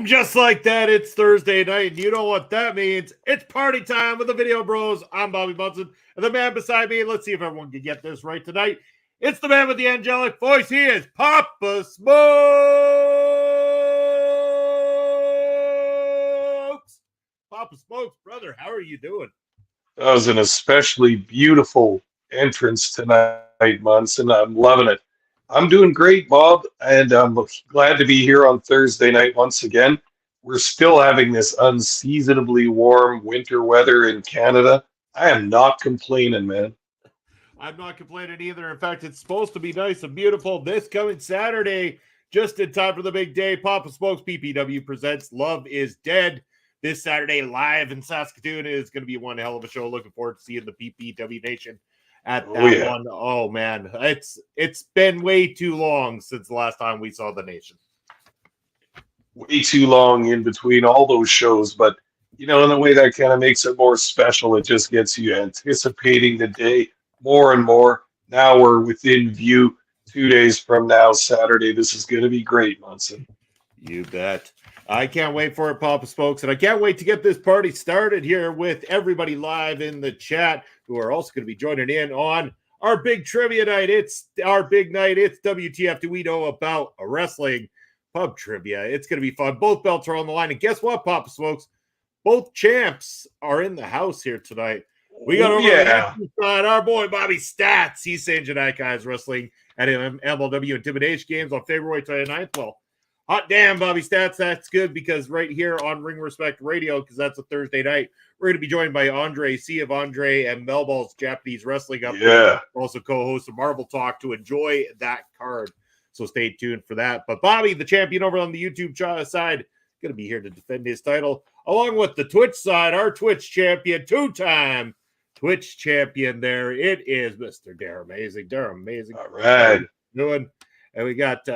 Boom, just like that, it's Thursday night, and you know what that means. It's party time with the Video Bros. I'm Bobby Bunsen, and the man beside me, let's see if everyone can get this right tonight. It's the man with the angelic voice. He is Papa Smokes. Papa Smokes, brother, how are you doing? That was an especially beautiful entrance tonight, Munson. I'm loving it. I'm doing great, Bob, and I'm glad to be here on Thursday night once again. We're still having this unseasonably warm winter weather in Canada. I am not complaining, man. I'm not complaining either. In fact, it's supposed to be nice and beautiful this coming Saturday, just in time for the big day. Papa Smokes PPW presents Love is Dead this Saturday live in Saskatoon. Is going to be one hell of a show. Looking forward to seeing the PPW Nation at that one. Oh, man. It's been way too long since the last time we saw the Nation. Way too long in between all those shows, but in a way that kind of makes it more special. It just gets you anticipating the day more and more. Now we're within view 2 days from now, Saturday. This is going to be great, Munson. You bet. I can't wait for it, Papa Smokes, and I can't wait to get this party started here with everybody live in the chat who are also going to be joining in on our big trivia night. It's our big night. It's WTF Do We Know About Wrestling Pub Trivia. It's going to be fun. Both belts are on the line, and guess what, Papa Smokes? Both champs are in the house here tonight. We got over the side, our boy Bobby Stats. He's saying Janaikai is wrestling at MLW Intimidation Games on February 29th. Well, hot damn, Bobby Stats. That's good because right here on Ring Respect Radio, because that's a Thursday night, we're going to be joined by Andre, Sea of Andre, and Melball's Japanese Wrestling Update. Yeah. Also co-host of Marvel Talk to enjoy that card. So stay tuned for that. But Bobby, the champion over on the YouTube side, going to be here to defend his title, along with the Twitch side, our Twitch champion, two-time Twitch champion there. It is Mr. Dare Amazing. Dare Amazing. All right. Doing. And we got,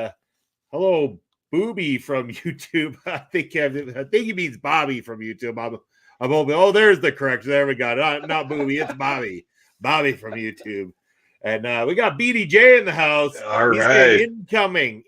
hello, Booby from YouTube. I think he means Bobby from YouTube. I'm hoping. Oh, there's the correction. There we go. Not Booby. It's Bobby. Bobby from YouTube. And we got BDJ in the house. All He's right.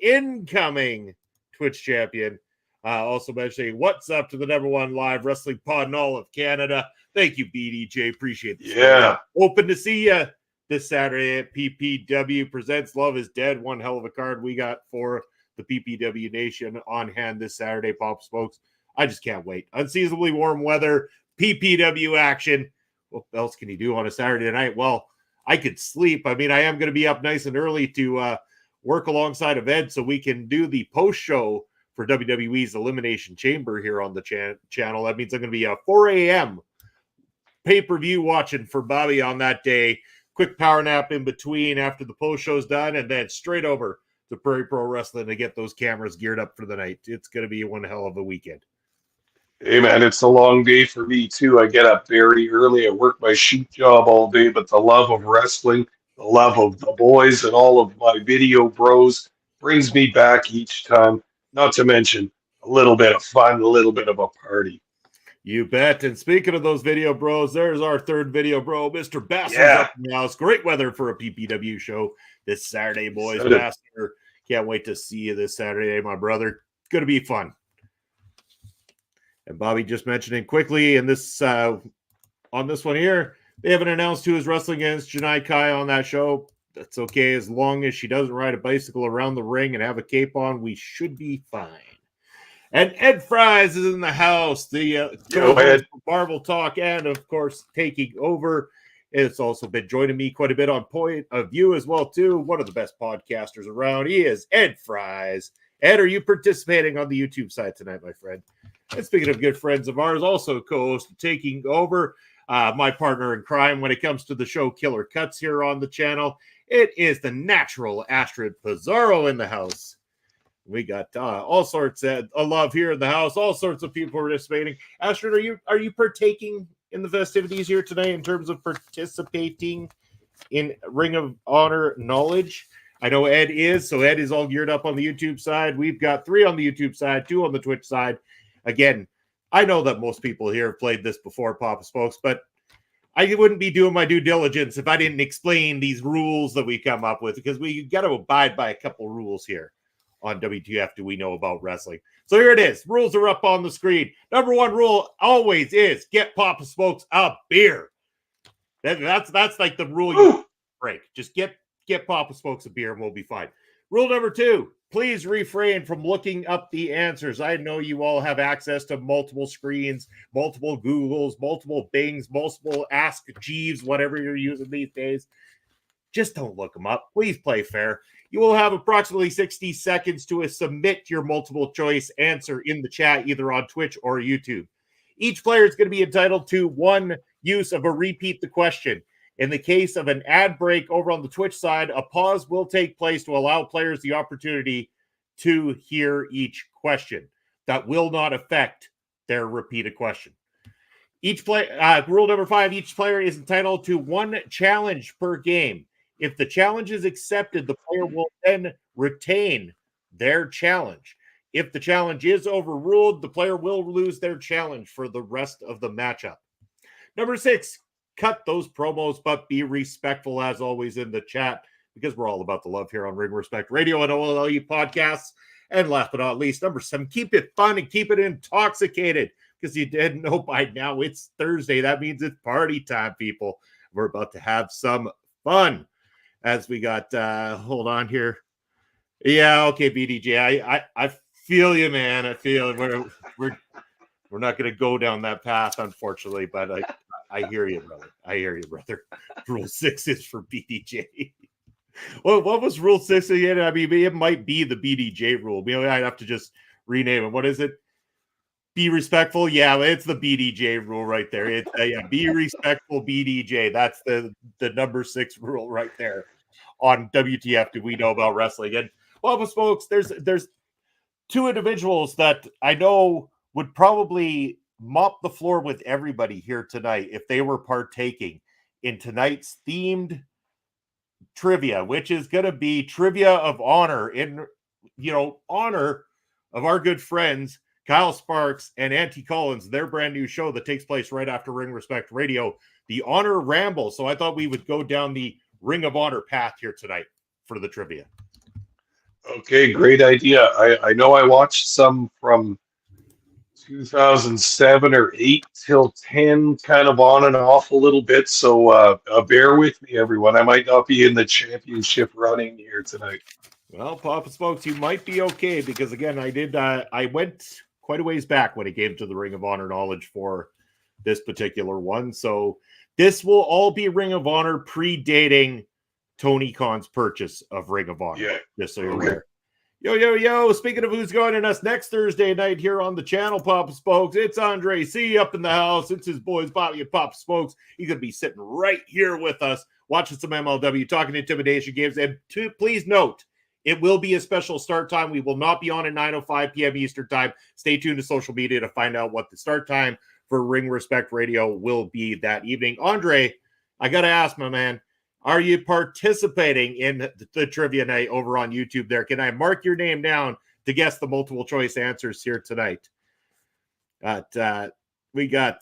Incoming Twitch champion. Also mentioning what's up to the #1 live wrestling pod in all of Canada. Thank you, BDJ. Appreciate the Yeah. Open to see you this Saturday at PPW Presents Love is Dead. One hell of a card we got for the PPW Nation on hand this Saturday, Pop Smokes. I just can't wait. Unseasonably warm weather, PPW action. What else can you do on a Saturday night? Well, I could sleep. I mean, I am going to be up nice and early to work alongside of Ed so we can do the post show for WWE's Elimination Chamber here on the channel. That means I'm going to be a 4 a.m. pay-per-view watching for Bobby on that day. Quick power nap in between after the post show's done, and then straight over to Prairie Pro Wrestling to get those cameras geared up for the night. It's going to be one hell of a weekend. Hey, man, it's a long day for me, too. I get up very early. I work my shoot job all day, but the love of wrestling, the love of the boys, and all of my video bros brings me back each time. Not to mention a little bit of fun, a little bit of a party. You bet. And speaking of those video bros, there's our third video bro, Mr. Basser's up in the house. Great weather for a PPW show this Saturday, boys. Basser, can't wait to see you this Saturday, my brother. It's going to be fun. And Bobby just mentioning quickly in this on this one here, they haven't announced who is wrestling against Janai Kai on that show. That's okay. As long as she doesn't ride a bicycle around the ring and have a cape on, we should be fine. And Ed Fries is in the house, the Marvel Talk, and of course, taking over. It's also been joining me quite a bit on Point of View as well, too. One of the best podcasters around. He is Ed Fries. Ed, are you participating on the YouTube side tonight, my friend? And speaking of good friends of ours, also co-host taking over, my partner in crime when it comes to the show Killer Cuts here on the channel. It is the natural Astrid Pizarro in the house. We got all sorts of love here in the house, all sorts of people participating. Astrid, are you partaking in the festivities here today in terms of participating in Ring of Honor knowledge? I know Ed is, so Ed is all geared up on the YouTube side. We've got 3 on the YouTube side, 2 on the Twitch side. Again, I know that most people here have played this before, Papa Smokes, but I wouldn't be doing my due diligence if I didn't explain these rules that we come up with, because we got to abide by a couple rules here. on WTF Do We Know About Wrestling. So here it is. Rules are up on the screen. Number one rule always is get Papa Smokes a beer. That's like the rule you break. Just get Papa Smokes a beer and we'll be fine. Rule number 2, please refrain from looking up the answers. I know you all have access to multiple screens, multiple Googles, multiple Bings, multiple Ask Jeeves, whatever you're using these days. Just don't look them up. Please play fair. You will have approximately 60 seconds to submit your multiple choice answer in the chat, either on Twitch or YouTube. Each player is going to be entitled to one use of a repeat the question. In the case of an ad break over on the Twitch side, a pause will take place to allow players the opportunity to hear each question. That will not affect their repeated question. Rule number 5, each player is entitled to one challenge per game. If the challenge is accepted, the player will then retain their challenge. If the challenge is overruled, the player will lose their challenge for the rest of the matchup. Number 6, cut those promos, but be respectful as always in the chat, because we're all about the love here on Ring Respect Radio and OLE Podcasts. And last but not least, number 7, keep it fun and keep it intoxicated, because you didn't know by now it's Thursday. That means it's party time, people. We're about to have some fun. As we got, hold on here. Yeah, okay, BDJ. I feel you, man. I feel we're not going to go down that path, unfortunately, but I hear you, brother. I hear you, brother. Rule 6 is for BDJ. Well, what was Rule 6 again? I mean, it might be the BDJ rule. I'd have to just rename it. What is it? Be respectful. Yeah, it's the BDJ rule right there. It's be respectful, BDJ. That's the number 6 rule right there on WTF Do We Know About Wrestling. And well, folks, there's 2 individuals that I know would probably mop the floor with everybody here tonight if they were partaking in tonight's themed trivia, which is going to be Trivia of Honor in honor of our good friends Kyle Sparks and Auntie Collins, their brand new show that takes place right after Ring Respect Radio, the Honor Ramble. So I thought we would go down the Ring of Honor path here tonight for the trivia. Okay, great idea. I know I watched some from 2007 or 8 till 10, kind of on and off a little bit. So bear with me, everyone. I might not be in the championship running here tonight. Well, Papa Smokes, you might be okay, because again, I went quite a ways back when it came to the Ring of Honor knowledge for this particular one. So this will all be Ring of Honor predating Tony Khan's purchase of Ring of Honor. Yeah. Just so you're aware. Yo. Speaking of who's joining us next Thursday night here on the channel, Papa Smokes, it's Andre C up in the house. It's his boys, Bobby and Papa Smokes. He's going to be sitting right here with us, watching some MLW, talking intimidation games. And please note, it will be a special start time. We will not be on at 9:05 p.m. Eastern time. Stay tuned to social media to find out what the start time for Ring Respect Radio will be that evening. Andre, I got to ask, my man, are you participating in the trivia night over on YouTube there? Can I mark your name down to guess the multiple choice answers here tonight? We got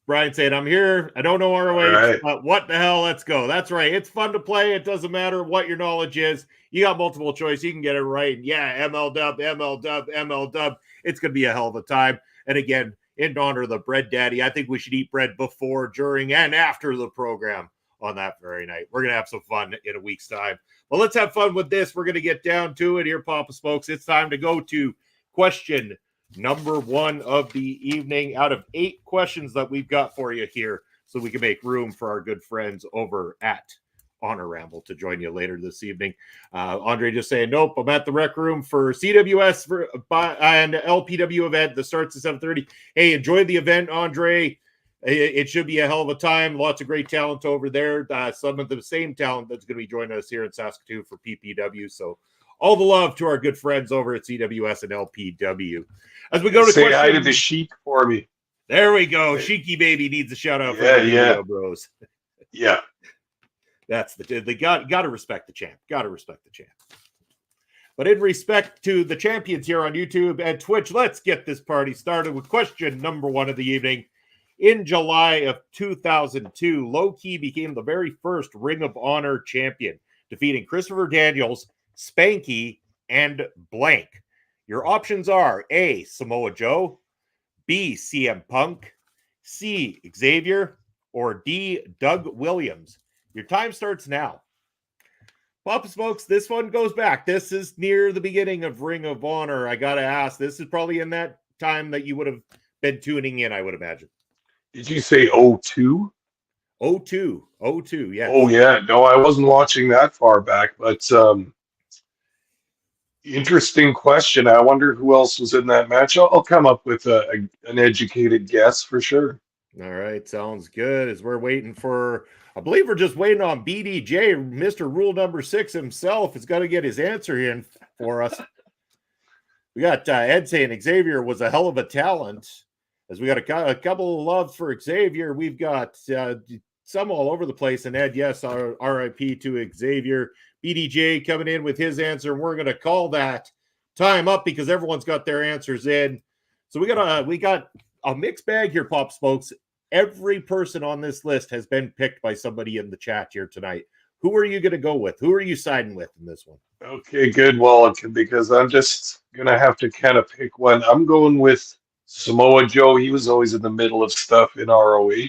Brian saying, I'm here. I don't know ROH, but what the hell? Let's go. That's right. It's fun to play. It doesn't matter what your knowledge is. You got multiple choice. You can get it right. Yeah, ML-Dub. It's going to be a hell of a time. And again, in honor of the Bread Daddy, I think we should eat bread before, during, and after the program on that very night. We're going to have some fun in a week's time. Well, let's have fun with this. We're going to get down to it here, Papa Smokes. It's time to go to question number 1 of the evening out of 8 questions that we've got for you here, so we can make room for our good friends over at Honor Ramble to join you later this evening. Andre just saying, nope, I'm at the rec room for CWS and LPW event that starts at 7:30. Hey, enjoy the event, Andre. It should be a hell of a time. Lots of great talent over there. Some of the same talent that's going to be joining us here in Saskatoon for PPW. So all the love to our good friends over at CWS and LPW. As we go to say hi to the Sheik for me. There we go. Sheiky baby needs a shout out for the video bros. Yeah. That's they got to respect the champ. Got to respect the champ. But in respect to the champions here on YouTube and Twitch, let's get this party started with question number 1 of the evening. In July of 2002, Low Key became the very first Ring of Honor champion, defeating Christopher Daniels, Spanky, and blank. Your options are A, Samoa Joe, B, CM Punk, C, Xavier, or D, Doug Williams. Your time starts now. Papa Smokes, this one goes back. This is near the beginning of Ring of Honor. I got to ask, this is probably in that time that you would have been tuning in, I would imagine. Did you say 02? 02. 02, yes. Oh, yeah. No, I wasn't watching that far back, but interesting question. I wonder who else was in that match. I'll come up with an educated guess for sure. All right, sounds good. As we're waiting for, I believe we're just waiting on BDJ, Mr. Rule Number 6 himself is going to get his answer in for us. We got Ed saying Xavier was a hell of a talent. As we got a couple of loves for Xavier, we've got some all over the place. And Ed, yes, RIP to Xavier. BDJ coming in with his answer, and we're going to call that time up because everyone's got their answers in. So we got a mixed bag here, Pop Smokes. Every person on this list has been picked by somebody in the chat here tonight. Who are you going to go with? Who are you siding with in this one? Okay, good. Well, because I'm just going to have to kind of pick one. I'm going with Samoa Joe. He was always in the middle of stuff in ROH.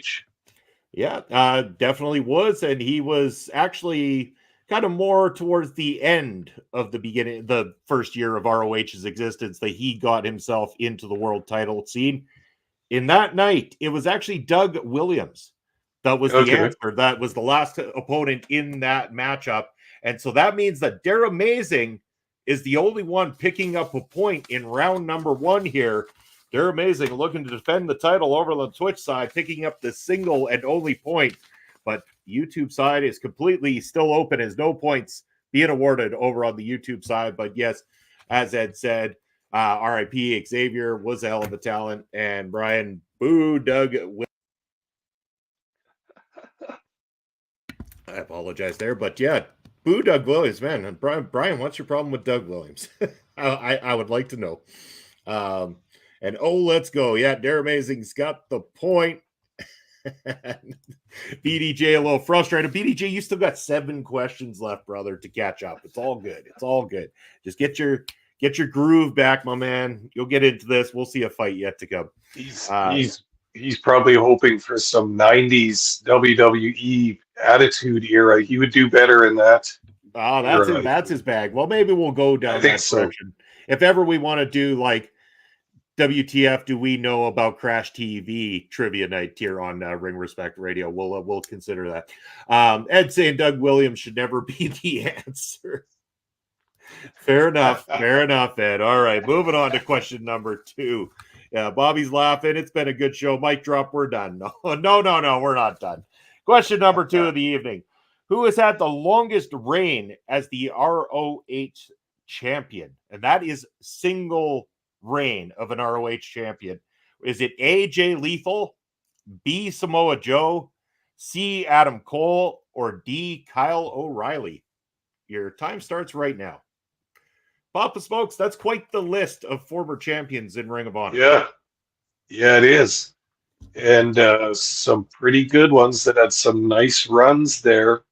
Yeah, definitely was. And he was actually kind of more towards the end of the first year of ROH's existence that he got himself into the world title scene. In that night, it was actually Doug Williams that was the answer. That was the last opponent in that matchup. And so that means that Dare Amazing is the only one picking up a point in round number 1 here. Dare Amazing looking to defend the title over on the Twitch side, picking up the single and only point. But YouTube side is completely still open as no points being awarded over on the YouTube side. But yes, as Ed said, RIP Xavier was a hell of a talent, and Brian boo Doug. I apologize there, but yeah, boo Doug Williams, man. And Brian, what's your problem with Doug Williams? I would like to know. And let's go. Yeah, Dare Amazing's got the point. BDJ a little frustrated. BDJ, you still got 7 questions left, brother, to catch up. It's all good. It's all good. Just get your groove back, my man. You'll get into this. We'll see a fight yet to come. He's probably hoping for some 90s WWE attitude era. He would do better in that. Oh, that's his bag. Well, maybe we'll go down that direction. If ever we want to do like WTF do we know about Crash TV trivia night here on Ring Respect Radio, we'll consider that. Ed saying Doug Williams should never be the answer. Fair enough, Ed. All right, moving on to question number 2. Yeah, Bobby's laughing. It's been a good show. Mic drop. We're done. No, we're not done. Question number 2 of the evening. Who has had the longest reign as the ROH champion? And that is single reign of an ROH champion. Is it A, Jay Lethal, B, Samoa Joe, C, Adam Cole, or D, Kyle O'Reilly? Your time starts right now. Papa Smokes, that's quite the list of former champions in Ring of Honor. Yeah, it is. And some pretty good ones that had some nice runs there.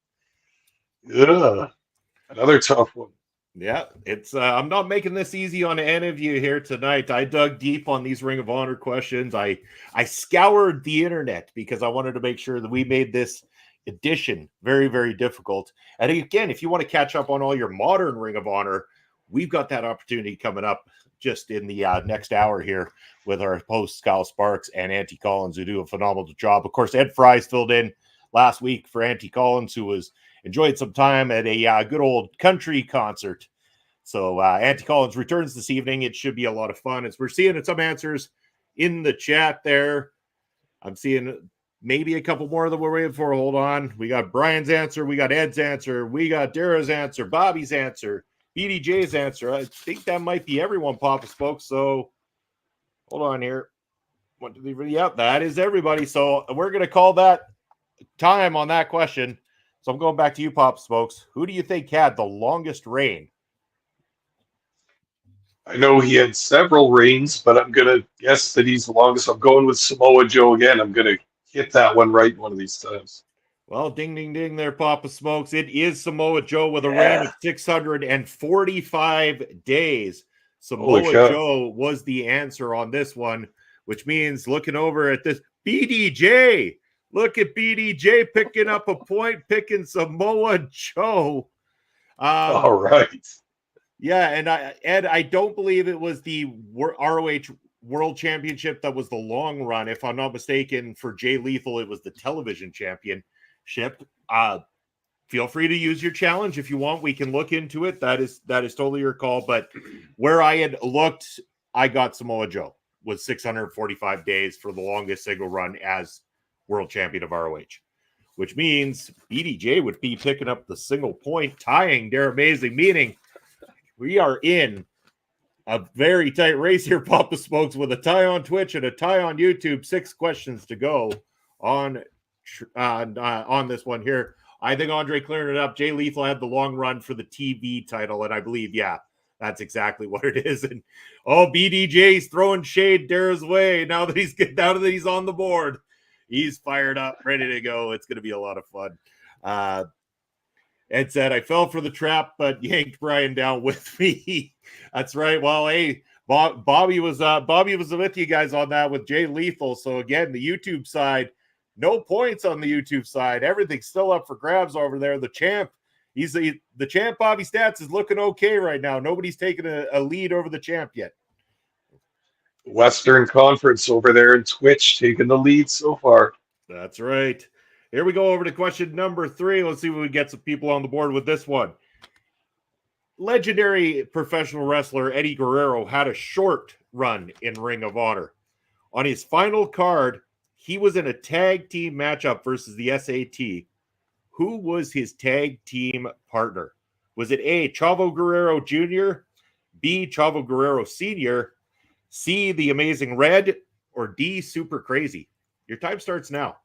Another tough one. Yeah, it's I'm not making this easy on any of you here tonight. I dug deep on these Ring of Honor questions. I scoured the internet because I wanted to make sure that we made this edition very, very difficult. And again, if you want to catch up on all your modern Ring of Honor, we've got that opportunity coming up just in the next hour here with our hosts, Kyle Sparks and Auntie Collins, who do a phenomenal job. Of course, Ed Fry's filled in last week for Auntie Collins, who was enjoyed some time at a good old country concert. So Auntie Collins returns this evening. It should be a lot of fun. As we're seeing some answers in the chat there. I'm seeing maybe a couple more that we're waiting for. Hold on. We got Brian's answer. We got Ed's answer. We got Dara's answer. Bobby's answer. BDJ's answer. I think that might be everyone, Papa Spoke. So hold on here. 1, 2, 3. Yep, that is everybody. So we're going to call that time on that question. So I'm going back to you, Papa Smokes. Who do you think had the longest reign? I know he had several reigns, but I'm going to guess that he's the longest. I'm going with Samoa Joe again. I'm going to hit that one right one of these times. Well, ding, ding, ding there, Papa Smokes. It is Samoa Joe with a reign of 645 days. Holy Samoa cow. Joe was the answer on this one, which means looking over at this, BDJ. Look at BDJ picking up a point, picking Samoa Joe. All right. Yeah, and Ed, I don't believe it was the ROH World Championship that was the long run. If I'm not mistaken, for Jay Lethal, it was the television championship. Feel free to use your challenge if you want. We can look into it. That is totally your call. But where I had looked, I got Samoa Joe with 645 days for the longest single run as world champion of ROH, which means BDJ would be picking up the single point, tying They're Amazing, meaning we are in a very tight race here, Papa Smokes, with a tie on Twitch and a tie on YouTube. 6 questions to go on this one here. I think Andre clearing it up. Jay Lethal had the long run for the TV title, and I believe, yeah, that's exactly what it is. And BDJ's throwing shade Dara's way now that he's on the board. He's fired up, ready to go. It's going to be a lot of fun. Ed said, I fell for the trap, but yanked Brian down with me. That's right. Well, hey, Bobby was with you guys on that with Jay Lethal. So again, the YouTube side, no points on the YouTube side. Everything's still up for grabs over there. The champ, the champ. Bobby Stats is looking okay right now. Nobody's taken a lead over the champ yet. Western Conference over there in Twitch taking the lead so far. That's right. Here we go over to question number 3. Let's see if we get some people on the board with this one. Legendary professional wrestler Eddie Guerrero had a short run in Ring of Honor. On his final card, he was in a tag team matchup versus the SAT. Who was his tag team partner? Was it A, Chavo Guerrero Jr., B, Chavo Guerrero Sr., C, The Amazing Red, or D, Super Crazy? Your time starts now.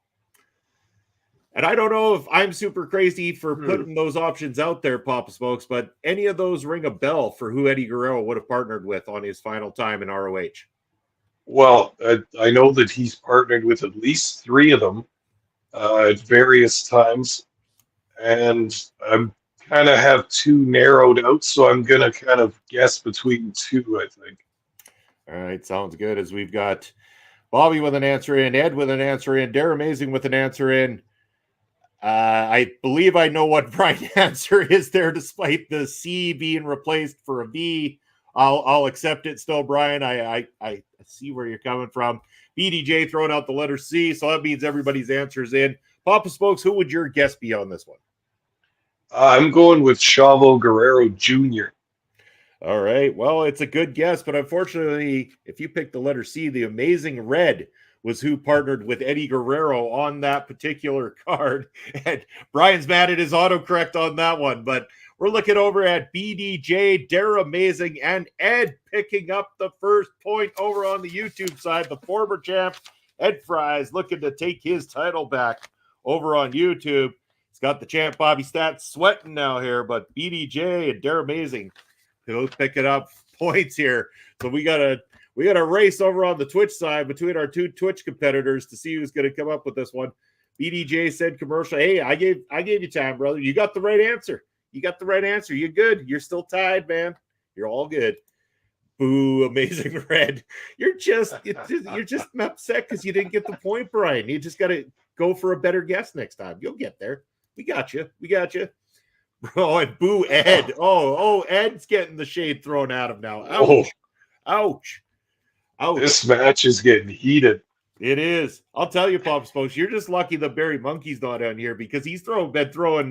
And I don't know if I'm super crazy for putting those options out there, Papa Smokes, but any of those ring a bell for who Eddie Guerrero would have partnered with on his final time in ROH? Well, I know that he's partnered with at least 3 of them at various times, and I'm kind of have 2 narrowed out, so I'm going to kind of guess between 2, I think. All right, sounds good. As we've got Bobby with an answer in, Ed with an answer in, Dare Amazing with an answer in. I believe I know what Brian's answer is there, despite the C being replaced for a B. I'll accept it still, Brian. I see where you're coming from. BDJ throwing out the letter C, so that means everybody's answer's in. Papa Smokes, who would your guess be on this one? I'm going with Chavo Guerrero Jr. All right. Well, it's a good guess, but unfortunately, if you pick the letter C, The Amazing Red was who partnered with Eddie Guerrero on that particular card. And Brian's mad at his autocorrect on that one, but we're looking over at BDJ, Dare Amazing, and Ed picking up the first point over on the YouTube side. The former champ, Ed Fries, looking to take his title back over on YouTube. He's got the champ, Bobby Stats, sweating now here, but BDJ and Dare Amazing both picking up points here. So we got a race over on the Twitch side between our 2 Twitch competitors to see who's going to come up with this one. BDJ said commercial. Hey, I gave you time, brother. You got the right answer. You're good. You're still tied, man. You're all good. Boo, Amazing Red. You're just upset because you didn't get the point, Brian. You just got to go for a better guess next time. You'll get there. We got you. Oh, and boo Ed. Oh, Ed's getting the shade thrown at him now. Ouch. This match is getting heated. It is. I'll tell you, Pop Spokes, you're just lucky the Barry Monkey's not on here because he's been throwing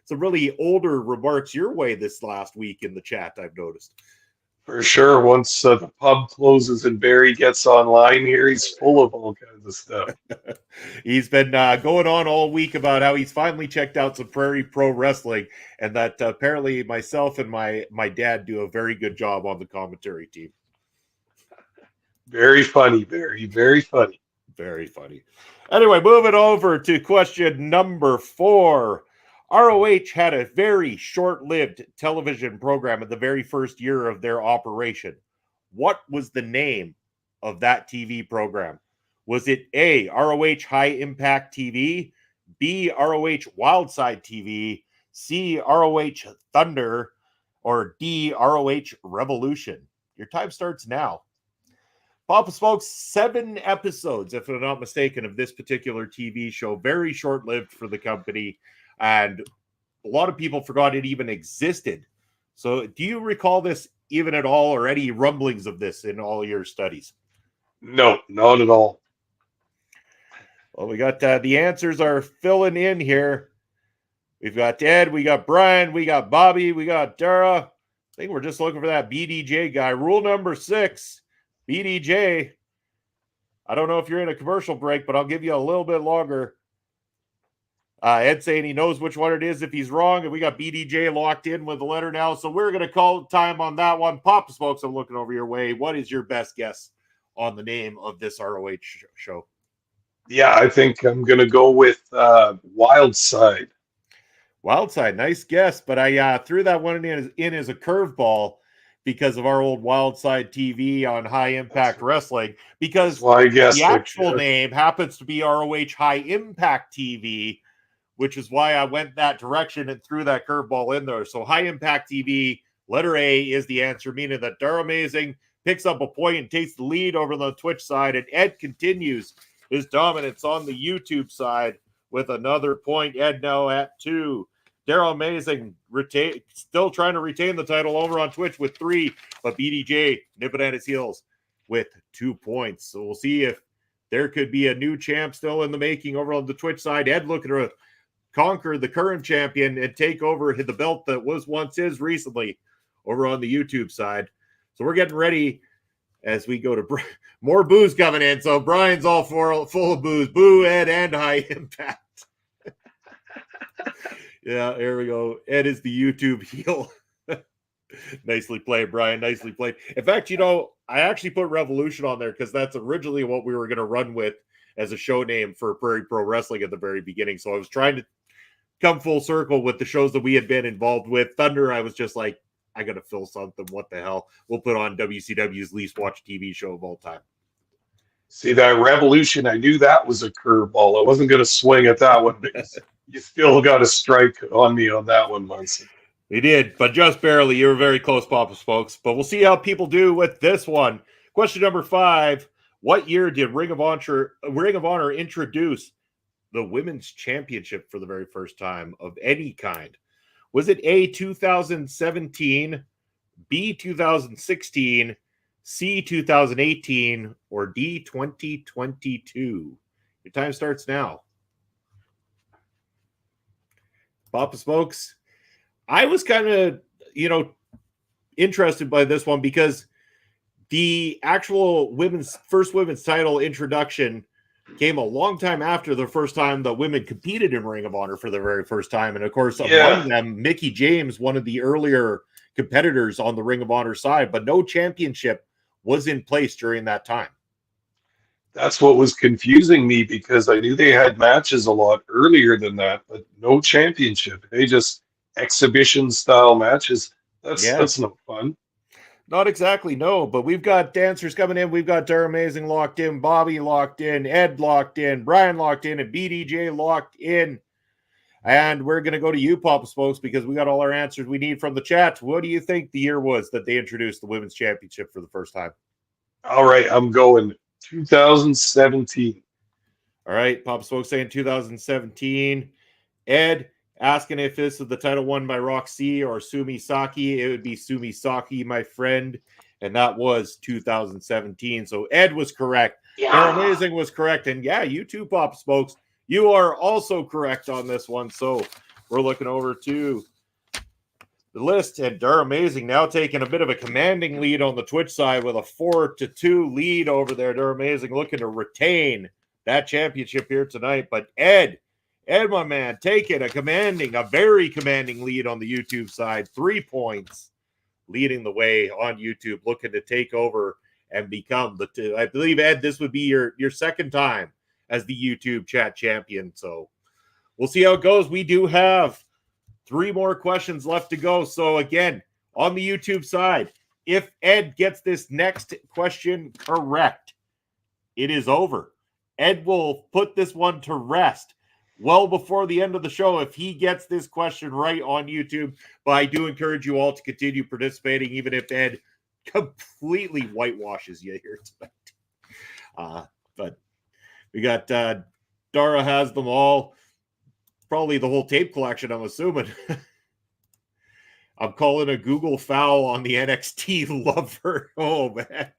some really older remarks your way this last week in the chat, I've noticed. For sure. Once the pub closes and Barry gets online here, he's full of all kinds of stuff. He's been going on all week about how he's finally checked out some Prairie Pro Wrestling, and that apparently myself and my dad do a very good job on the commentary team. Very funny, Barry. Very funny. Very funny. Anyway, moving over to question number 4. ROH had a very short-lived television program in the very first year of their operation. What was the name of that TV program? Was it A, ROH High Impact TV, B, ROH Wildside TV, C, ROH Thunder, or D, ROH Revolution? Your time starts now. Papa Smokes, 7 episodes, if I'm not mistaken, of this particular TV show. Very short-lived for the company, and a lot of people forgot it even existed. So do you recall this even at all, or any rumblings of this in all your studies? No, not at all. Well, we got the answers are filling in here. We've got Ed, we got Brian, we got Bobby, we got Dara. I think we're just looking for that BDJ guy. Rule number 6, BDJ. I don't know if you're in a commercial break, but I'll give you a little bit longer. Ed saying he knows which one it is if he's wrong, and we got BDJ locked in with the letter now, so we're going to call time on that one. Papa Smokes, I'm looking over your way. What is your best guess on the name of this ROH show? Yeah, I think I'm going to go with Wildside. Wildside, nice guess, but I threw that one in as a curveball because of our old Wildside TV on High Impact Wrestling, because the actual name happens to be ROH High Impact TV, which is why I went that direction and threw that curveball in there. So High Impact TV, letter A is the answer, meaning that Dara Amazing picks up a point and takes the lead over the Twitch side, and Ed continues his dominance on the YouTube side with another point. Ed now at 2. Daryl Amazing still trying to retain the title over on Twitch with 3, but BDJ nipping at his heels with 2 points. So we'll see if there could be a new champ still in the making over on the Twitch side. Ed looking to conquer the current champion and take over the belt that was once his recently over on the YouTube side. So we're getting ready as we go to more booze coming in. So Brian's all full of booze. Boo, Ed, and High Impact. Yeah, here we go. Ed is the YouTube heel. Nicely played, Brian. Nicely played. In fact, I actually put Revolution on there because that's originally what we were going to run with as a show name for Prairie Pro Wrestling at the very beginning. So I was trying to come full circle with the shows that we had been involved with. Thunder, I was just like, I got to fill something. What the hell? We'll put on WCW's least watched TV show of all time. See, that Revolution, I knew that was a curveball. I wasn't going to swing at that one because you still got a strike on me on that one, Munson. We did, but just barely. You were very close, Papa Smokes. But we'll see how people do with this one. Question number 5. What year did Ring of Honor introduce the Women's Championship for the very first time of any kind? Was it A, 2017, B, 2016, C, 2018, or D, 2022? Your time starts now. Papa Smokes, I was kind of, interested by this one because the actual first women's title introduction came a long time after the first time that women competed in Ring of Honor for the very first time. And of course, among them, Mickie James, one of the earlier competitors on the Ring of Honor side, but no championship was in place during that time. That's what was confusing me because I knew they had matches a lot earlier than that, but no championship. They just exhibition style matches. That's no fun. Not exactly, no, but we've got dancers coming in. We've got Dara Amazing locked in, Bobby locked in, Ed locked in, Brian locked in, and BDJ locked in. And we're going to go to you, Papa Smokes, because we got all our answers we need from the chat. What do you think the year was that they introduced the Women's Championship for the first time? All right, I'm going 2017. All right, Papa Smokes saying 2017. Ed asking if this is the title won by Roxy or Sumi Saki. It would be Sumi Saki, my friend. And that was 2017. So Ed was correct. Yeah. Amazing was correct. And yeah, you too, Pop Smokes. You are also correct on this one. So we're looking over to the list. And Dara Amazing now taking a bit of a commanding lead on the Twitch side with a 4-2 lead over there. Dara Amazing looking to retain that championship here tonight. But Ed, my man, taking a very commanding lead on the YouTube side. 3 points, leading the way on YouTube, looking to take over and become I believe, Ed, this would be your second time as the YouTube chat champion. So we'll see how it goes. We do have 3 more questions left to go. So again, on the YouTube side, if Ed gets this next question correct, it is over. Ed will put this one to rest. well before the end of the show if he gets this question right on YouTube. But I do encourage you all to continue participating, even if Ed completely whitewashes you here tonight. But we got Dara has them all. Probably the whole tape collection, I'm assuming. I'm calling a Google foul on the NXT lover. Oh, man.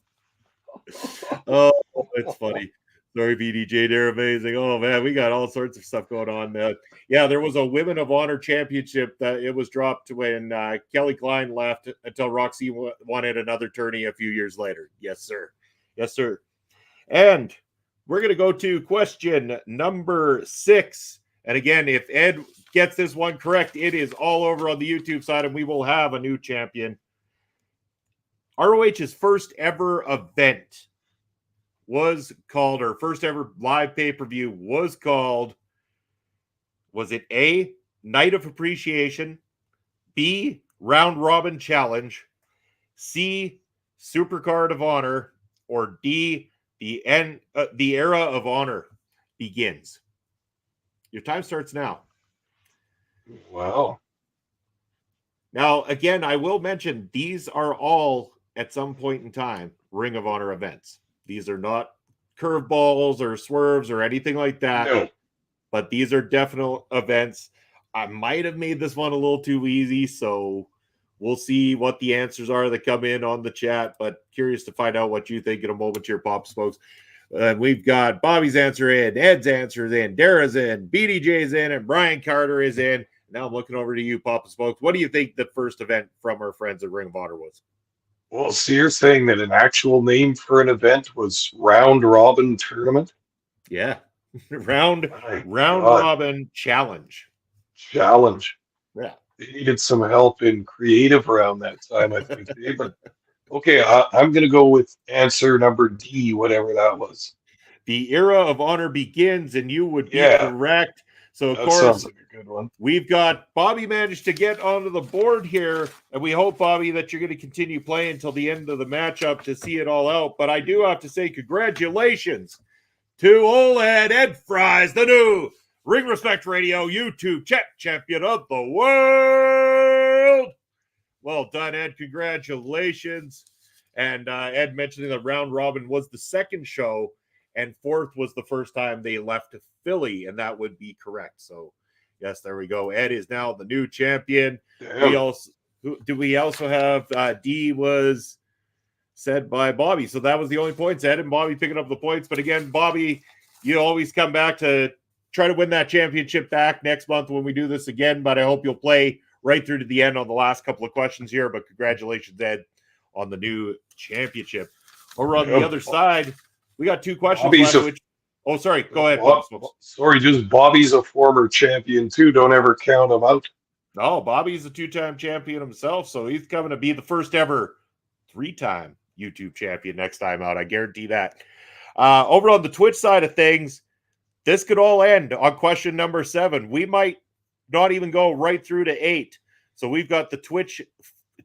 Oh, it's funny. Sorry, BDJ, they're amazing. Oh, man, we got all sorts of stuff going on. Yeah, there was a Women of Honor Championship that it was dropped when Kelly Klein left until Roxy wanted another tourney a few years later. Yes, sir. Yes, sir. And we're going to go to question number 6. And again, if Ed gets this one correct, it is all over on the YouTube side, and we will have a new champion. ROH's first ever event was called, or first ever live pay-per-view was called, was it A, Night of Appreciation, B, Round Robin Challenge, C, Supercard of Honor, or D, the Era of Honor Begins? Your time starts now. Wow. Now, again, I will mention these are all, at some point in time, Ring of Honor events. These are not curveballs or swerves or anything like that. No. But these are definite events. I might have made this one a little too easy, so we'll see what the answers are that come in on the chat. But curious to find out what you think in a moment here, Pop Smokes. We've got Bobby's answer in, Ed's answer is in, Dara's in, BDJ's in, and Brian Carter is in. Now I'm looking over to you, Papa Smokes. What do you think the first event from our friends at Ring of Honor was? Well, so you're saying that an actual name for an event was Round Robin Tournament? Yeah. Round Robin Challenge. Challenge. Yeah. They needed some help in creative around that time, I think. But okay, I'm going to go with answer number D, whatever that was. The Era of Honor Begins, and you would be correct. So, of course, sounds like a good one. We've got Bobby managed to get onto the board here, and we hope, Bobby, that you're going to continue playing until the end of the matchup to see it all out. But I do have to say congratulations to OLED Ed Fries, the new Ring Respect Radio YouTube champion of the world. Well done, Ed. Congratulations. And Ed mentioning that Round Robin was the second show, and fourth was the first time they left to Philly, and that would be correct. So, yes, there we go. Ed is now the new champion. Damn. We also have D was said by Bobby. So that was the only points. Ed and Bobby picking up the points. But again, Bobby, you always come back to try to win that championship back next month when we do this again. But I hope you'll play right through to the end on the last couple of questions here. But congratulations, Ed, on the new championship. Over on the other side, we got two questions left. Sorry. Go ahead. Sorry, just Bobby's a former champion too. Don't ever count him out. No, Bobby's a 2-time champion himself, so he's coming to be the first ever 3-time YouTube champion next time out. I guarantee that. Over on the Twitch side of things, this could all end on question number 7. We might not even go right through to 8. So we've got the Twitch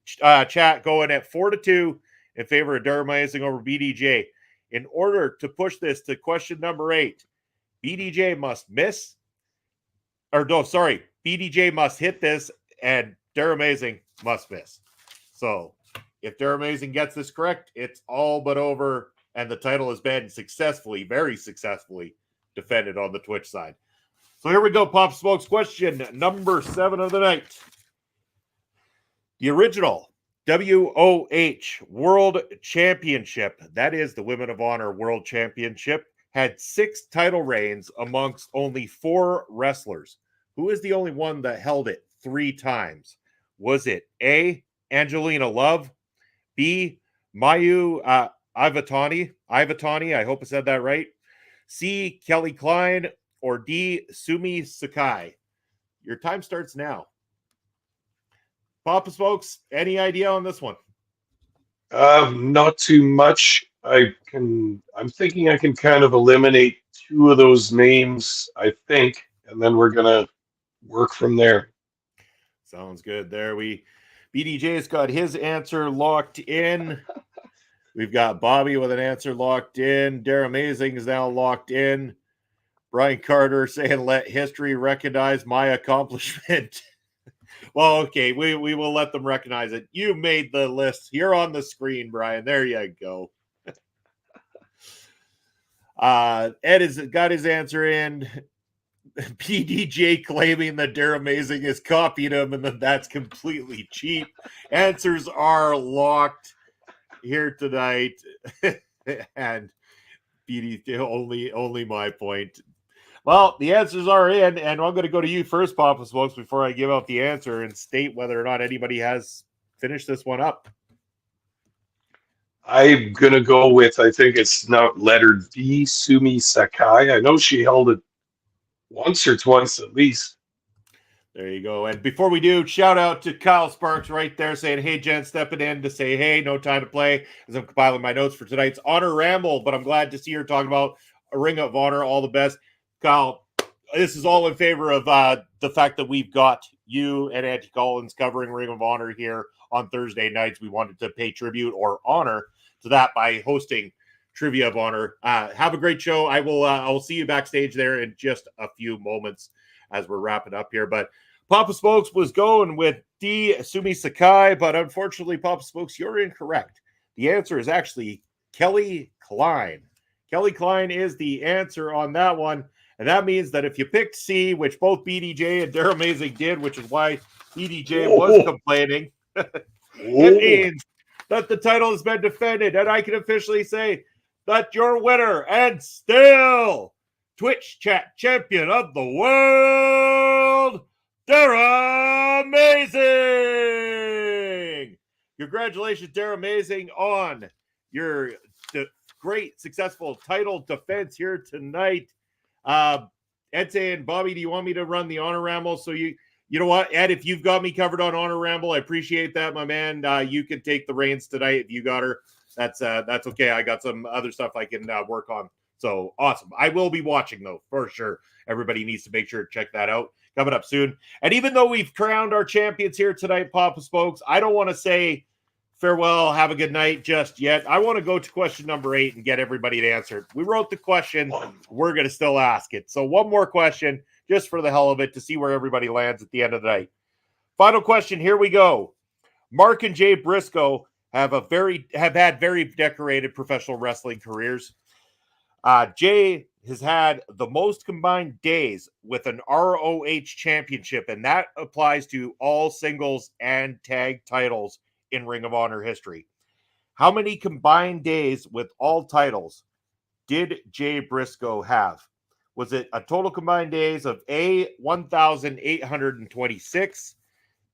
chat going at 4-2 in favor of Darmazing over BDJ. In order to push this to question number 8, BDJ must miss. BDJ must hit this, and Darmazing must miss. So if Darmazing gets this correct, it's all but over, and the title has been successfully, very successfully defended on the Twitch side. So here we go, Pop Smokes. Question number 7 of the night. The original WOH World Championship, that is the Women of Honor World Championship, had 6 title reigns amongst only 4 wrestlers. Who is the only one that held it 3 times? Was it A, Angelina Love, B, Mayu Iwatani, I hope I said that right, C, Kelly Klein, or D, Sumi Sakai? Your time starts now. Papa Smokes, any idea on this one? Not too much. I'm thinking I can kind of eliminate 2 of those names, I think, and then we're gonna work from there. Sounds good. BDJ's got his answer locked in. We've got Bobby with an answer locked in. Darmazing is now locked in. Brian Carter saying, let history recognize my accomplishment. Well, okay, we will let them recognize it. You made the list. You're on the screen, Brian. There you go. Ed has got his answer in. PDJ claiming that Dare Amazing has copied him and that that's completely cheap. Answers are locked here tonight. And PDJ only my point. Well, the answers are in, and I'm going to go to you first, Papa Smokes, before I give out the answer and state whether or not anybody has finished this one up. I'm going to go with, I think it's not letter D, Sumi Sakai. I know she held it once or twice at least. There you go. And before we do, shout out to Kyle Sparks right there saying, hey, Jen, stepping in to say, hey, no time to play as I'm compiling my notes for tonight's Honor Ramble. But I'm glad to see her talking about a Ring of Honor. All the best. Kyle, this is all in favor of the fact that we've got you and Auntie Collins covering Ring of Honor here on Thursday nights. We wanted to pay tribute or honor to that by hosting Trivia of Honor. Have a great show. I will see you backstage there in just a few moments as we're wrapping up here. But Papa Smokes was going with D. Sumi Sakai, but unfortunately, Papa Smokes, you're incorrect. The answer is actually Kelly Klein. Kelly Klein is the answer on that one. And that means that if you picked C, which both BDJ and Dare Amazing did, which is why BDJ was complaining, it means that the title has been defended. And I can officially say that your winner and still Twitch chat champion of the world, Dare Amazing. Congratulations, Dare Amazing, on your great, successful title defense here tonight. Ed saying, Bobby, do you want me to run the Honor Ramble? So you know what, Ed, if you've got me covered on Honor Ramble, I appreciate that, my man. You can take the reins tonight if you got her. That's okay. I got some other stuff I can work on. So awesome. I will be watching though, for sure. Everybody needs to make sure to check that out. Coming up soon. And even though we've crowned our champions here tonight, Papa Spokes, I don't want to say farewell, have a good night just yet. I want to go to question number 8 and get everybody to answer it. We wrote the question. We're going to still ask it. So one more question, just for the hell of it, to see where everybody lands at the end of the night. Final question. Here we go. Mark and Jay Briscoe have had very decorated professional wrestling careers. Jay has had the most combined days with an ROH championship, and that applies to all singles and tag titles in Ring of Honor history. How many combined days with all titles did Jay Briscoe have? Was it a total combined days of A, 1,826,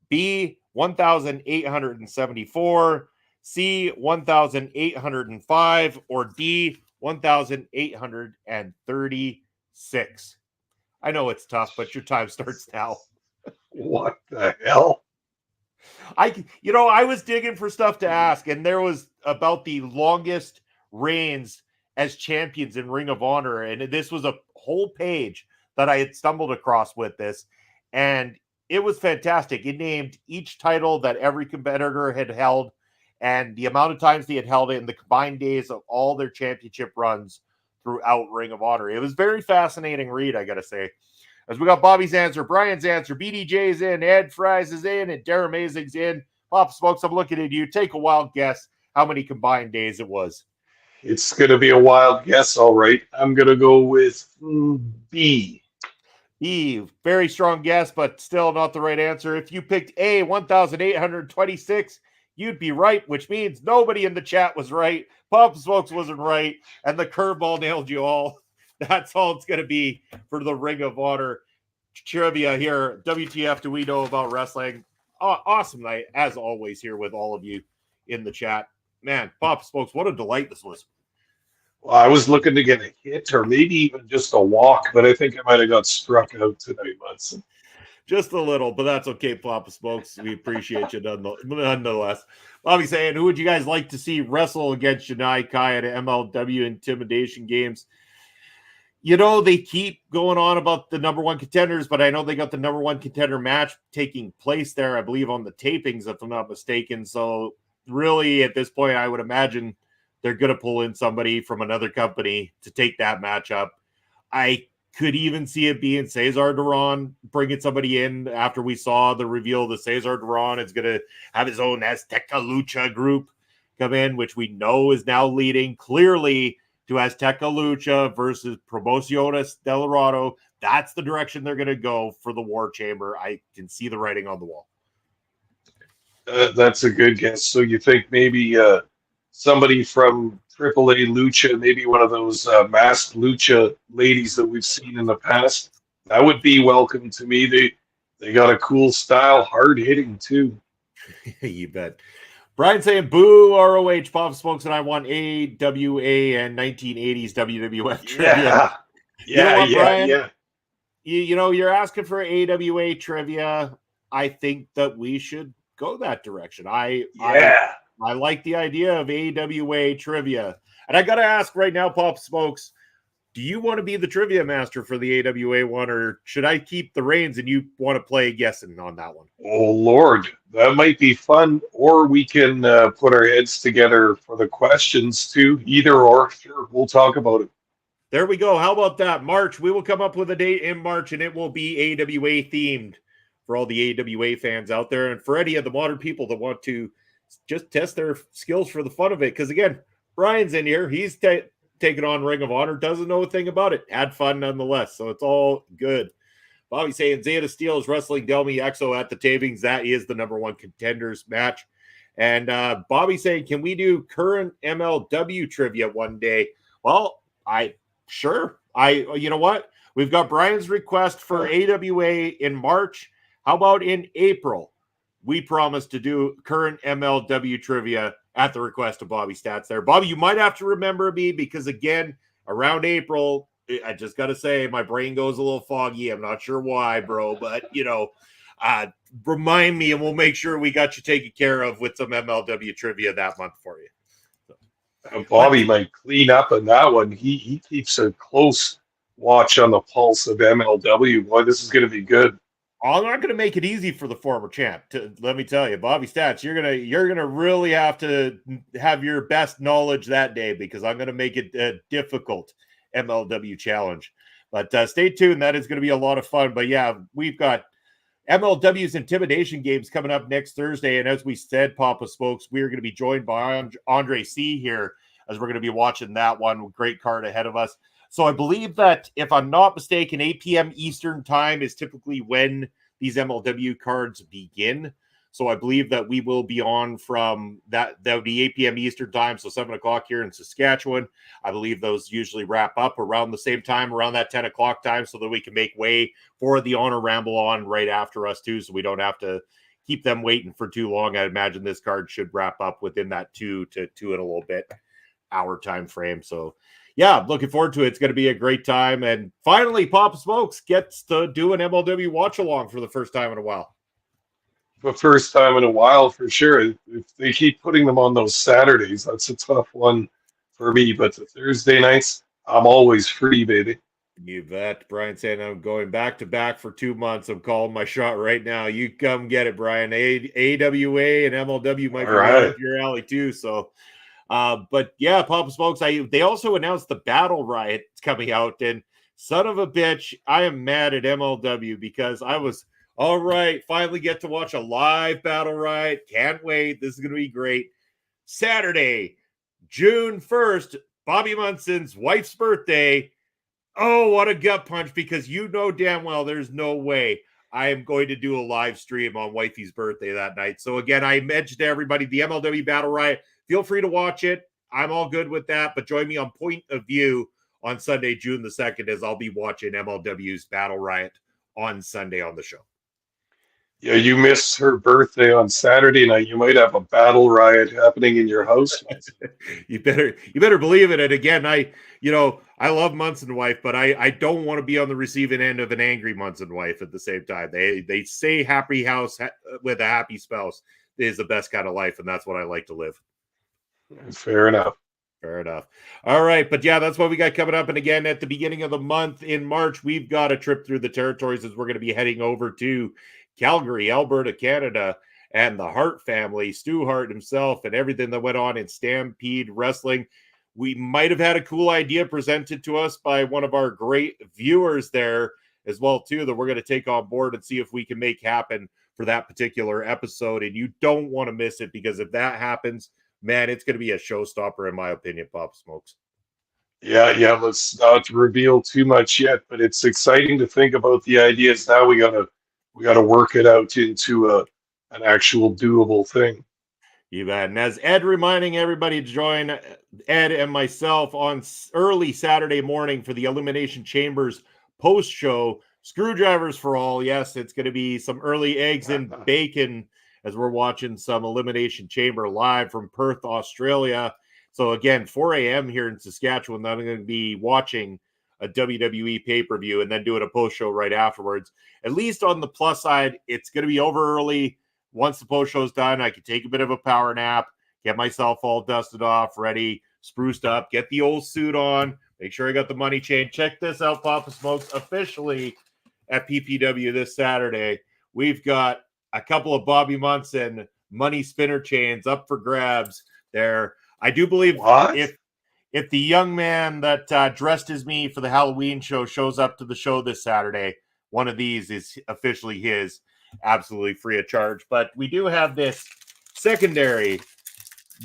B, 1,874, C, 1,805, or D, 1,836? I know it's tough, but your time starts now. What the hell? I was digging for stuff to ask, and there was about the longest reigns as champions in Ring of Honor, and this was a whole page that I had stumbled across with this, and it was fantastic. It named each title that every competitor had held and the amount of times they had held it and the combined days of all their championship runs throughout Ring of Honor. It was very fascinating read, I got to say. As we got Bobby's answer, Brian's answer, BDJ's in, Ed Fries is in, and Dare Amazing's in. Pop Smokes, I'm looking at you. Take a wild guess how many combined days it was. It's going to be a wild guess, all right. I'm going to go with B. B, very strong guess, but still not the right answer. If you picked A, 1,826, you'd be right, which means nobody in the chat was right. Pop Smokes wasn't right, and the curveball nailed you all. That's all it's going to be for the Ring of Honor trivia here. WTF do we know about wrestling? Awesome night, as always, here with all of you in the chat. Man, Pop Smokes, what a delight this was. Well, I was looking to get a hit or maybe even just a walk, but I think I might have got struck out tonight, Munson. Just a little, but that's okay, Papa Smokes. We appreciate you nonetheless. Bobby saying, who would you guys like to see wrestle against Janai Kai at MLW Intimidation Games? You know, they keep going on about the number one contenders, but I know they got the number one contender match taking place there, I believe, on the tapings, if I'm not mistaken. So really, at this point, I would imagine they're going to pull in somebody from another company to take that matchup. I Could even see it being Cesar Duran bringing somebody in after we saw the reveal that Cesar Duran is going to have his own Azteca Lucha group come in, which we know is now leading clearly to Azteca Lucha versus Promociones del Dorado. That's the direction they're going to go for the War Chamber. I can see the writing on the wall. That's a good guess. So you think maybe somebody from AAA Lucha, maybe one of those masked Lucha ladies that we've seen in the past, that would be welcome to me. They got a cool style, hard hitting too. You bet. Brian saying, boo, ROH, Pop Smokes, and I want AWA and 1980s WWF trivia. Yeah. You know, you're asking for AWA trivia. I think that we should go that direction. I like the idea of AWA trivia. And I got to ask right now, Pop Smokes, do you want to be the trivia master for the AWA one, or should I keep the reins and you want to play guessing on that one? Oh, Lord, that might be fun. Or we can put our heads together for the questions too. Either or. Sure, we'll talk about it. There we go. How about that? March. We will come up with a date in March, and it will be AWA themed for all the AWA fans out there, and for any of the modern people that want to just test their skills for the fun of it. Because again, Brian's in here. He's taking on Ring of Honor. Doesn't know a thing about it. Had fun nonetheless. So it's all good. Bobby saying Zeta Steel is wrestling Delmi Exo at the tapings. That is the number one contenders match. And Bobby saying, can we do current MLW trivia one day? Well, sure. You know what? We've got Brian's request for AWA in March. How about in April? We promise to do current MLW trivia at the request of Bobby Stats there. Bobby, you might have to remember me because, again, around April, I just got to say, my brain goes a little foggy. I'm not sure why, bro, but, you know, remind me and we'll make sure we got you taken care of with some MLW trivia that month for you. Bobby might clean up on that one. He keeps a close watch on the pulse of MLW. Boy, this is going to be good. I'm not going to make it easy for the former champ. Let me tell you, Bobby Stats, you're gonna really have to have your best knowledge that day because I'm going to make it a difficult MLW challenge. But stay tuned; that is going to be a lot of fun. But yeah, we've got MLW's Intimidation Games coming up next Thursday, and as we said, Papa Smokes, we are going to be joined by Andre C here as we're going to be watching that one. Great card ahead of us. So I believe that, if I'm not mistaken, 8 p.m. Eastern time is typically when these MLW cards begin. So I believe that we will be on from that would be 8 p.m. Eastern time, so 7 o'clock here in Saskatchewan. I believe those usually wrap up around the same time, around that 10 o'clock time, so that we can make way for the Honor Ramble on right after us too, so we don't have to keep them waiting for too long. I imagine this card should wrap up within that 2 to 2 and a little bit hour time frame. So yeah, looking forward to it. It's going to be a great time. And finally, Papa Smokes gets to do an MLW watch along for the first time in a while. The first time in a while, for sure. If they keep putting them on those Saturdays, that's a tough one for me. But the Thursday nights, I'm always free, baby. You bet. Brian saying I'm going back to back for 2 months. I'm calling my shot right now. You come get it, Brian. AWA and MLW might be right up your alley too. So, but yeah, Papa Smokes. They also announced the Battle Riot coming out, and son of a bitch, I am mad at MLW because I was all right. Finally get to watch a live Battle Riot. Can't wait. This is going to be great. Saturday, June 1st, Bobby Munson's wife's birthday. Oh, what a gut punch, because you know damn well there's no way I am going to do a live stream on wifey's birthday that night. So again, I mentioned to everybody the MLW Battle Riot. Feel free to watch it. I'm all good with that, but join me on Point of View on Sunday, June the 2nd, as I'll be watching MLW's Battle Riot on Sunday on the show. Yeah, you missed her birthday on Saturday night. You might have a battle riot happening in your house. You better believe it. And again, I love Munson wife, but I don't want to be on the receiving end of an angry Munson wife at the same time. They say happy house with a happy spouse is the best kind of life, and that's what I like to live. Fair enough. Fair enough. All right. But yeah, that's what we got coming up. And again, at the beginning of the month in March, we've got a trip through the territories as we're going to be heading over to Calgary, Alberta, Canada, and the Hart family, Stu Hart himself, and everything that went on in Stampede Wrestling. we might have had a cool idea presented to us by one of our great viewers there as well, too, that we're going to take on board and see if we can make happen for that particular episode. And you don't want to miss it, because if that happens, man, it's going to be a showstopper, in my opinion, Pop Smokes. Yeah. Let's not reveal too much yet, but it's exciting to think about the ideas. Now we gotta work it out into an actual doable thing. You bet. And as Ed reminding everybody to join Ed and myself on early Saturday morning for the Elimination Chambers post show, Screwdrivers for All. Yes, it's going to be some early eggs and bacon as we're watching some Elimination Chamber live from Perth, Australia. So again, 4 a.m. here in Saskatchewan, I'm going to be watching a WWE pay-per-view and then doing a post show right afterwards. At least on the plus side, it's going to be over early. Once the post show's done, I can take a bit of a power nap, get myself all dusted off, ready, spruced up, get the old suit on, make sure I got the money chain. Check this out, Papa Smokes, officially at PPW this Saturday. We've got a couple of Bobby Munson money spinner chains up for grabs there. I do believe if the young man that dressed as me for the Halloween show shows up to the show this Saturday, one of these is officially his. Absolutely free of charge. But we do have this secondary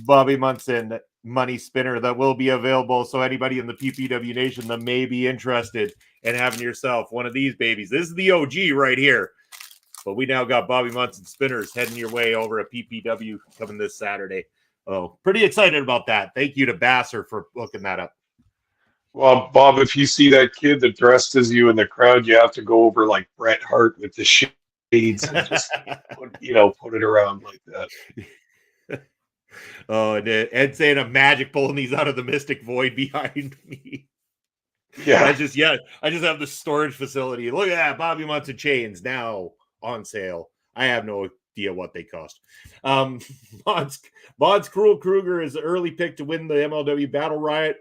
Bobby Munson money spinner that will be available. So anybody in the PPW Nation that may be interested in having yourself one of these babies. This is the OG right here. But we now got Bobby Munson spinners heading your way over at PPW coming this Saturday. Oh, pretty excited about that. Thank you to Basser for looking that up. Well, Bob, if you see that kid that dressed as you in the crowd, you have to go over like Bret Hart with the shades and just put it around like that. Oh, and Ed saying I'm magic pulling these out of the mystic void behind me. Yeah. I just have the storage facility. Look at that, Bobby Munson chains now on sale. I have no idea what they cost. Mods Cruel Kruger is the early pick to win the MLW Battle Riot.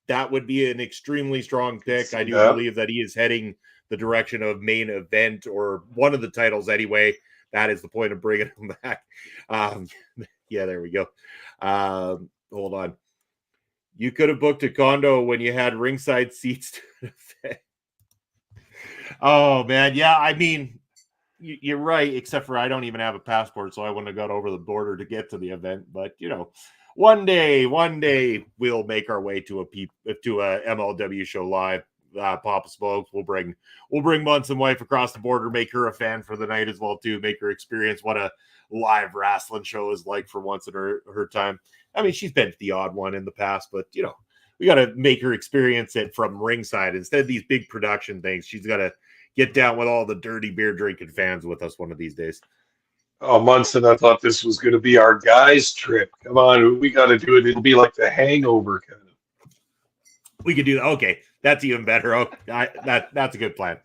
That would be an extremely strong pick. I do believe that he is heading the direction of main event or one of the titles anyway. That is the point of bringing him back. Yeah, there we go. Hold on. You could have booked a condo when you had ringside seats. Oh, man. Yeah, I mean, you're right, except for I don't even have a passport, so I wouldn't have got over the border to get to the event. But, one day we'll make our way to a MLW show live. Papa Smokes. We'll bring Munson wife across the border, make her a fan for the night as well too, make her experience what a live wrestling show is like for once in her time. I mean, she's been to the odd one in the past, but we got to make her experience it from ringside instead of these big production things. She's got to get down with all the dirty beer drinking fans with us one of these days. Oh, Munson, I thought this was going to be our guys' trip. Come on, we got to do it. It'll be like the Hangover kind of. We could do that. Okay, that's even better. Oh, that's a good plan.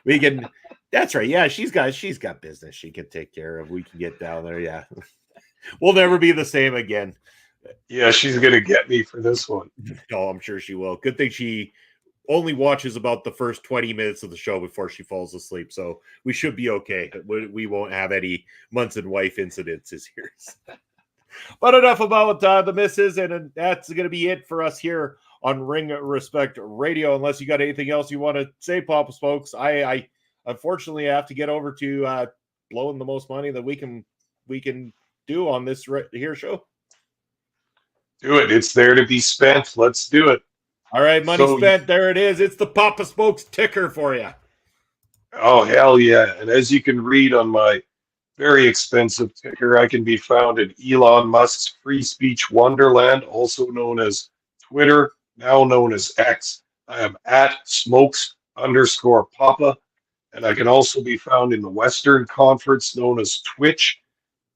We can. That's right. Yeah, she's got business she can take care of. We can get down there. Yeah, we'll never be the same again. Yeah, she's gonna get me for this one. Oh, I'm sure she will. Good thing she only watches about the first 20 minutes of the show before she falls asleep. So we should be okay. We won't have any Munson wife incidences here. But enough about the misses, and that's going to be it for us here on Ring Respect Radio. Unless you got anything else you want to say, Papa Smokes, I unfortunately have to get over to blowing the most money that we can do on this here show. Do it. It's there to be spent. Let's do it. All right, money spent. There it is. It's the Papa Smokes ticker for you. Oh, hell yeah. And as you can read on my very expensive ticker, I can be found in Elon Musk's free speech wonderland, also known as Twitter, now known as X. I am at smokes_papa. And I can also be found in the Western Conference known as Twitch.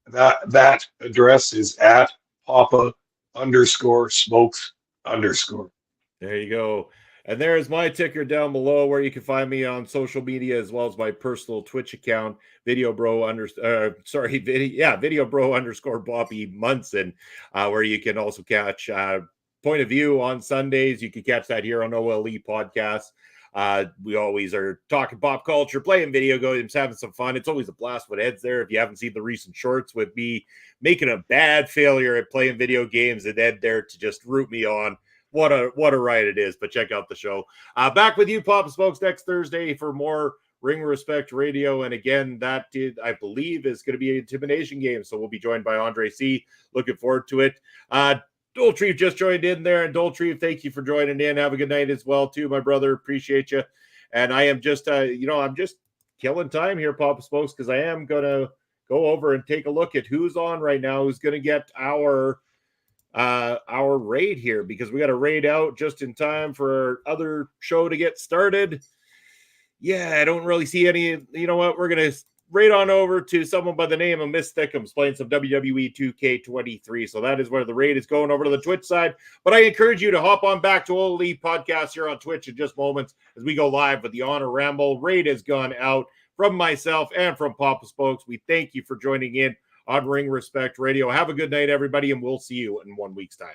That address is at papa_smokes_. There you go. And there's my ticker down below where you can find me on social media as well as my personal Twitch account, video_Bobby Munson, where you can also catch Point of View on Sundays. You can catch that here on OLE Podcasts. We always are talking pop culture, playing video games, having some fun. It's always a blast with Ed's there. If you haven't seen the recent shorts with me making a bad failure at playing video games and Ed there to just root me on, what a ride it is. But check out the show. Back with you, Pop Smokes, next Thursday for more Ring Respect Radio. And again, I believe is going to be an intimidation game. So we'll be joined by Andre C. Looking forward to it. Doltreeve just joined in there. And Doltreeve, thank you for joining in. Have a good night as well, too, my brother. Appreciate you. And I am just, I'm just killing time here, Papa Smokes, because I am going to go over and take a look at who's on right now, who's going to get our raid here, because we got to raid out just in time for our other show to get started. Yeah, I don't really see any. You know what? We're going to raid on over to someone by the name of Miss Thickums playing some WWE 2K23. So that is where the raid is going over to the Twitch side. But I encourage you to hop on back to OLE Podcasts here on Twitch in just moments as we go live with the Honor Ramble. Raid has gone out from myself and from Papa Spokes. We thank you for joining in on Ring Respect Radio. Have a good night, everybody, and we'll see you in 1 week's time.